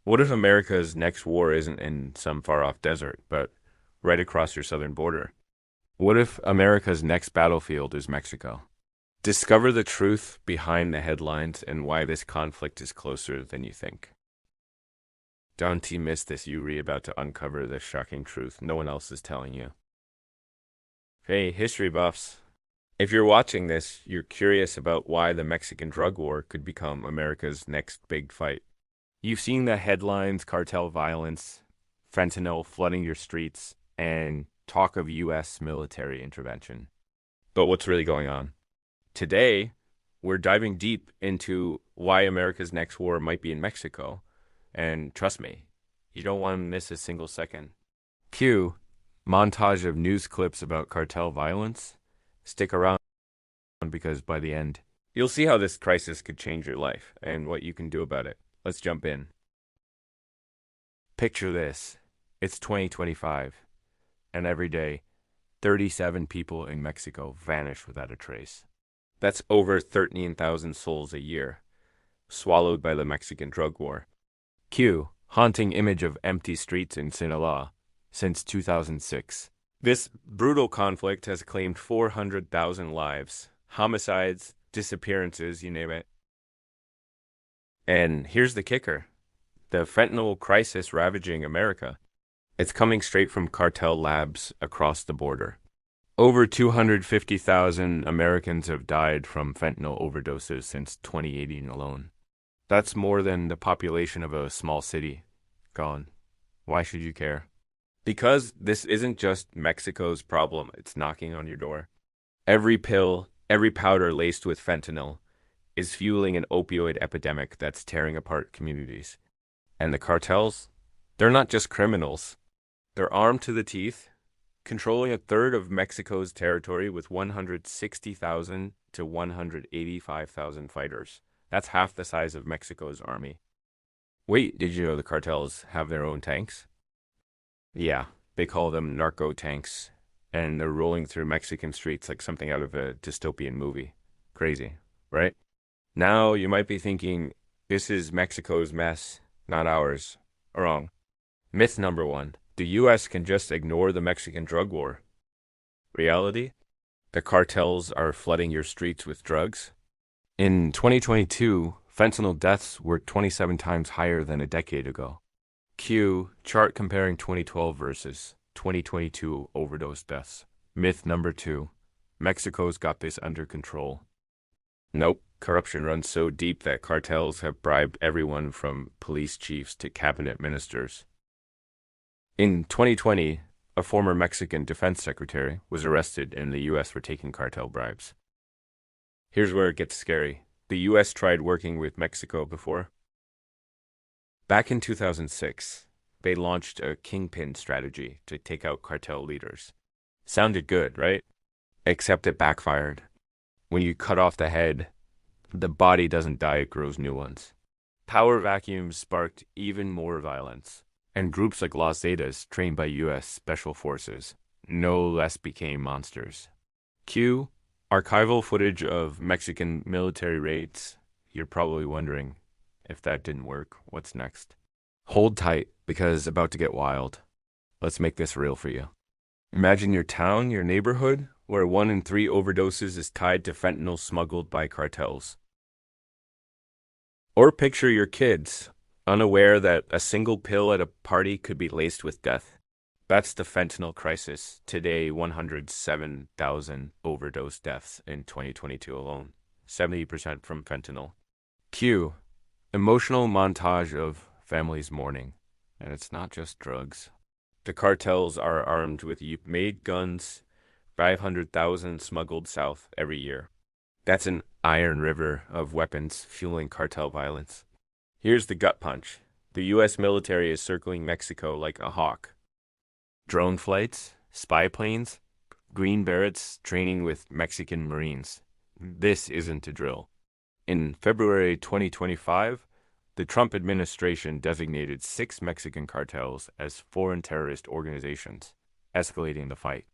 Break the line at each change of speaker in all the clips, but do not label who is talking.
What if America's next war isn't in some far-off desert, but right across your southern border? What if America's next battlefield is Mexico? Discover the truth behind the headlines and why this conflict is closer than you think. Don't you miss this, Yuri, about to uncover the shocking truth no one else is telling you. Hey, history buffs. If you're watching this, you're curious about why the Mexican drug war could become America's next big fight. You've seen the headlines, cartel violence, fentanyl flooding your streets, and talk of U.S. military intervention. But what's really going on? Today, we're diving deep into why America's next war might be in Mexico. And trust me, you don't want to miss a single second. Cue montage of news clips about cartel violence. Stick around because by the end, you'll see how this crisis could change your life and what you can do about it. Let's jump in. Picture this. It's 2025, and every day, 37 people in Mexico vanish without a trace. That's over 13,000 souls a year, swallowed by the Mexican drug war. Cue haunting image of empty streets in Sinaloa since 2006. This brutal conflict has claimed 400,000 lives, homicides, disappearances, you name it. And here's the kicker. The fentanyl crisis ravaging America. It's coming straight from cartel labs across the border. Over 250,000 Americans have died from fentanyl overdoses since 2018 alone. That's more than the population of a small city. Gone. Why should you care? Because this isn't just Mexico's problem, it's knocking on your door. Every pill, every powder laced with fentanyl is fueling an opioid epidemic that's tearing apart communities. And the cartels? They're not just criminals. They're armed to the teeth, controlling a third of Mexico's territory with 160,000 to 185,000 fighters. That's half the size of Mexico's army. Wait, did you know the cartels have their own tanks? Yeah, they call them narco tanks, and they're rolling through Mexican streets like something out of a dystopian movie. Crazy, right? Now you might be thinking, this is Mexico's mess, not ours. Wrong. Myth number one, the U.S. can just ignore the Mexican drug war. Reality? The cartels are flooding your streets with drugs. In 2022, fentanyl deaths were 27 times higher than a decade ago. Q chart comparing 2012 versus 2022 overdose deaths. Myth number two, Mexico's got this under control. Nope, corruption runs so deep that cartels have bribed everyone from police chiefs to cabinet ministers. In 2020, a former Mexican defense secretary was arrested in the U.S. for taking cartel bribes. Here's where it gets scary. The U.S. tried working with Mexico before. Back in 2006, they launched a Kingpin strategy to take out cartel leaders. Sounded good, right? Except it backfired. When you cut off the head, the body doesn't die, it grows new ones. Power vacuums sparked even more violence, and groups like Los Zetas, trained by U.S. Special Forces, no less became monsters. Q. Archival footage of Mexican military raids. You're probably wondering, if that didn't work, what's next? Hold tight, because about to get wild. Let's make this real for you. Imagine your town, your neighborhood, where 1 in 3 overdoses is tied to fentanyl smuggled by cartels. Or picture your kids, unaware that a single pill at a party could be laced with death. That's the fentanyl crisis. Today, 107,000 overdose deaths in 2022 alone. 70% from fentanyl. Q. Emotional montage of families mourning. And it's not just drugs. The cartels are armed with made guns, 500,000 smuggled south every year. That's an iron river of weapons fueling cartel violence. Here's the gut punch. The U.S. military is circling Mexico like a hawk. Drone flights, spy planes, Green Berets training with Mexican Marines. This isn't a drill. In February 2025, the Trump administration designated 6 Mexican cartels as foreign terrorist organizations, escalating the fight.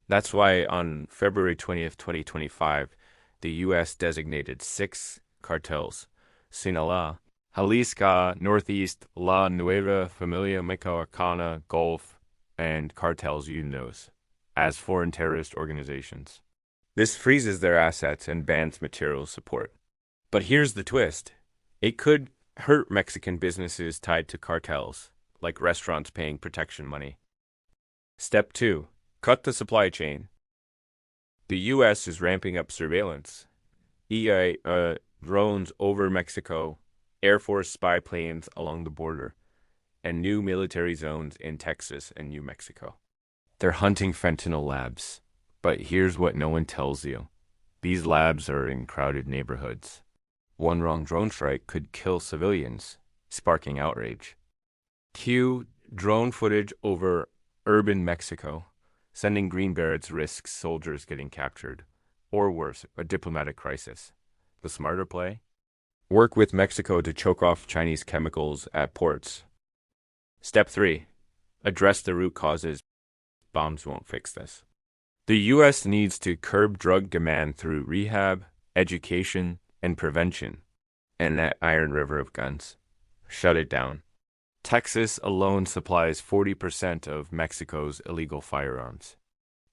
That's why on February 20th, 2025, the U.S. designated six cartels: Sinaloa, Jalisco, Northeast, La Nueva Familia Mexicana, Gulf, and Cartels Unidos as foreign terrorist organizations. This freezes their assets and bans material support. But here's the twist. It could hurt Mexican businesses tied to cartels, like restaurants paying protection money. Step 2. Cut the supply chain. The U.S. is ramping up surveillance. Drones over Mexico, Air Force spy planes along the border, and new military zones in Texas and New Mexico. They're hunting fentanyl labs. But here's what no one tells you. These labs are in crowded neighborhoods. One wrong drone strike could kill civilians, sparking outrage. Cue drone footage over urban Mexico. Sending Green Berets risks soldiers getting captured. Or worse, a diplomatic crisis. The smarter play? Work with Mexico to choke off Chinese chemicals at ports. Step 3. Address the root causes. Bombs won't fix this. The U.S. needs to curb drug demand through rehab, education, and prevention. And that iron river of guns. Shut it down. Texas alone supplies 40% of Mexico's illegal firearms.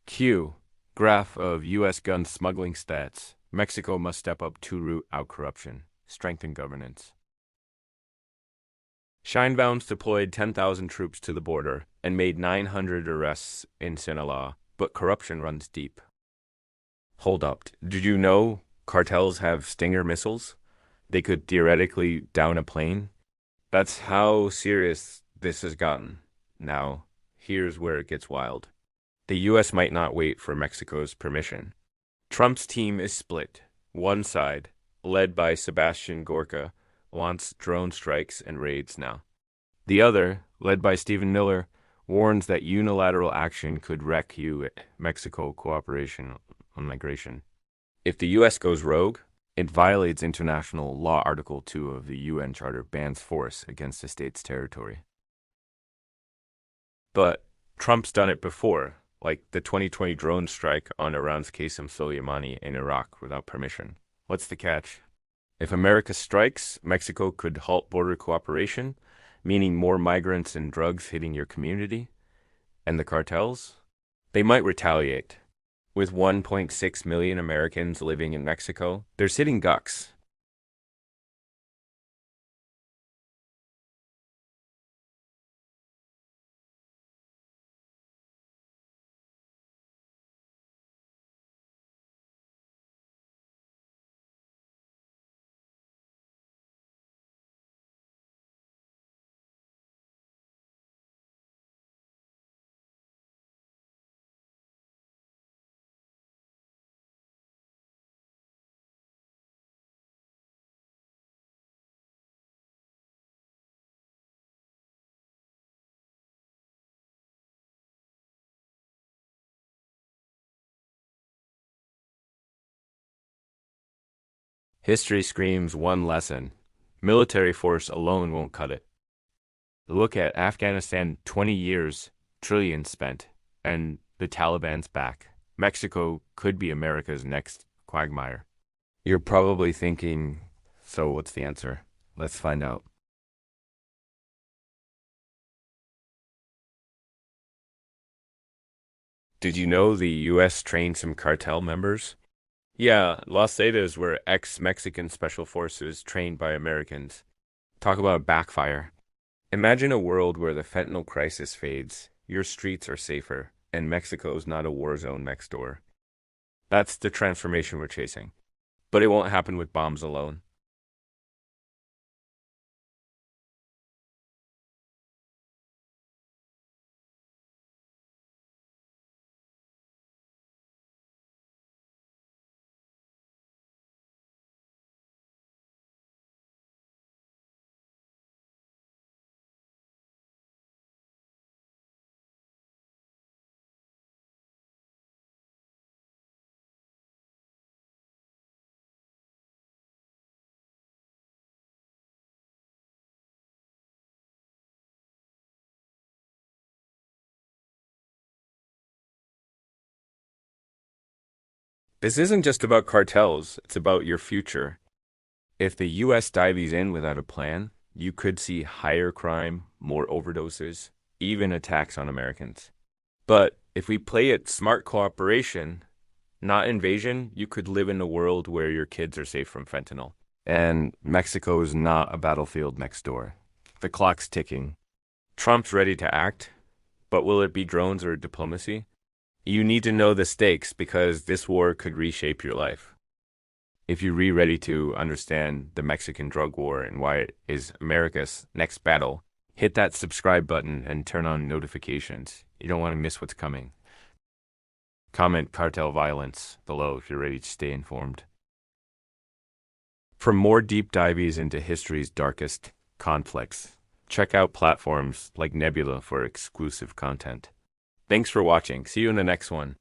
Q. Graph of U.S. gun smuggling stats. Mexico must step up to root out corruption, strengthen governance. Shinebounds deployed 10,000 troops to the border and made 900 arrests in Sinaloa, but corruption runs deep. Hold up. Did you know cartels have Stinger missiles? They could theoretically down a plane. That's how serious this has gotten. Now, here's where it gets wild. The U.S. might not wait for Mexico's permission. Trump's team is split. One side, led by Sebastian Gorka, wants drone strikes and raids now. The other, led by Stephen Miller, warns that unilateral action could wreck Mexico cooperation on migration. If the U.S. goes rogue, it violates international law. Article 2 of the UN Charter bans force against a state's territory. But Trump's done it before, like the 2020 drone strike on Iran's Qasem Soleimani in Iraq without permission. What's the catch? If America strikes, Mexico could halt border cooperation, meaning more migrants and drugs hitting your community. And the cartels? They might retaliate. With 1.6 million Americans living in Mexico, they're sitting ducks. History screams one lesson. Military force alone won't cut it. Look at Afghanistan, 20 years, trillions spent, and the Taliban's back. Mexico could be America's next quagmire. You're probably thinking, so what's the answer? Let's find out. Did you know the U.S. trained some cartel members? Yeah, Los Zetas were ex-Mexican special forces trained by Americans. Talk about backfire. Imagine a world where the fentanyl crisis fades, your streets are safer, and Mexico's not a war zone next door. That's the transformation we're chasing. But it won't happen with bombs alone. This isn't just about cartels, it's about your future. If the U.S. dives in without a plan, you could see higher crime, more overdoses, even attacks on Americans. But if we play it smart cooperation, not invasion, you could live in a world where your kids are safe from fentanyl. And Mexico is not a battlefield next door. The clock's ticking. Trump's ready to act, but will it be drones or diplomacy? You need to know the stakes because this war could reshape your life. If you're ready to understand the Mexican drug war and why it is America's next battle, hit that subscribe button and turn on notifications. You don't want to miss what's coming. Comment cartel violence below if you're ready to stay informed. For more deep dives into history's darkest conflicts, check out platforms like Nebula for exclusive content. Thanks for watching. See you in the next one.